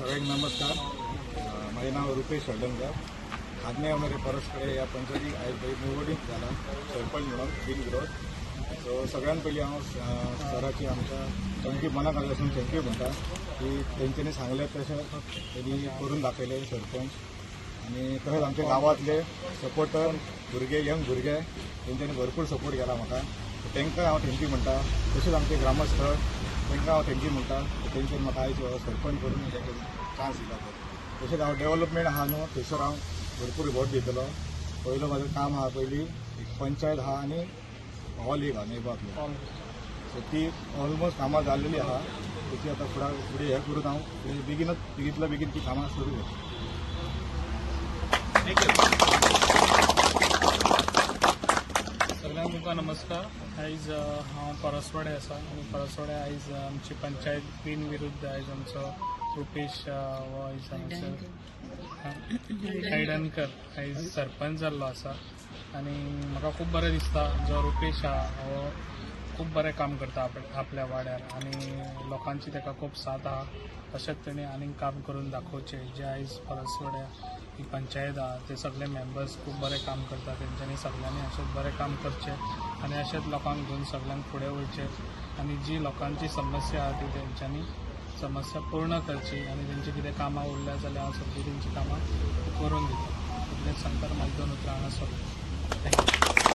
सगळ्यांना नमस्कार. माझे नाव रुपेश हळदणकर. आजने हमारे परस्पर या पंचायती आज निवडणूक झाला सरपंच म्हणून बिनविरोध. सो सगळ्यात पहिली हांव सराची आमच्या थँक्यू मनाक आल्यासून थँक्यू म्हणटा की तेंच्यांनी सांगले तशें त्यांनी करून दाखयले सरपंच. आणि तशेंच आमच्या गांवांतले सपोर्टर भुरगे यंग भुरगे तेंच्यांनी भरपूर सपोर्ट केला म्हाका. तांकां हांव थँक्यू म्हणटा. तशेंच आमचे ग्रामस्थ तांकां हांव थँक्यू म्हणटा. तेंच्यांनी म्हाका आयज सरपंच करून चान्स दिला. तशेंच हांव डेव्हलपमेंट आहा न्हू थंयसर हांव भरपूर भोट दितलो. पयलो म्हाजें काम आहा पयली एक पंचायत आहा आनी हॉल एक आहा नेबातलो. सो ती ऑलमोस्ट कामां जाल्लेली आहा. तेची आतां फुडें हें करून हांव बेगीतल्या बेगीन ती कामां सुरू करता. सगळ्यांक तुमकां नमस्कार. आयज हांव परसवाडे आसा आनी परसवाडे आयज आमची पंचायत बिनविरुद्ध आयज आमचो रुपेश हो आयज हळदणकर आयज सरपंच जाल्लो आसा. आनी म्हाका खूब बरें दिसता जो रुपेश आहा हो खूब बरें काम करता आपल्या वाड्यार आनी लोकांची ताका खूब साथ आहा. तशेंच तेणें आनीक काम करून दाखोवचें. जे आयज परसवाड्या ही पंचायत आहा ते सगळे मेंबर्स खूब बरें काम करता. तेंच्यांनी सगळ्यांनी अशेंच बरें काम करचें आनी अशेंच लोकांक घेवन सगळ्यांक फुडें वयचें आनी जी लोकांची समस्या आहा ती तेंच्यांनी समस्या पूर्ण करची आनी तेंची कितें कामां उरल्या जाल्यार हांव सगळीं तेंची कामां करून दिता. इतलेंच सांगता म्हाजी 2 उतरां हांगा सोडटा. थँक्यू.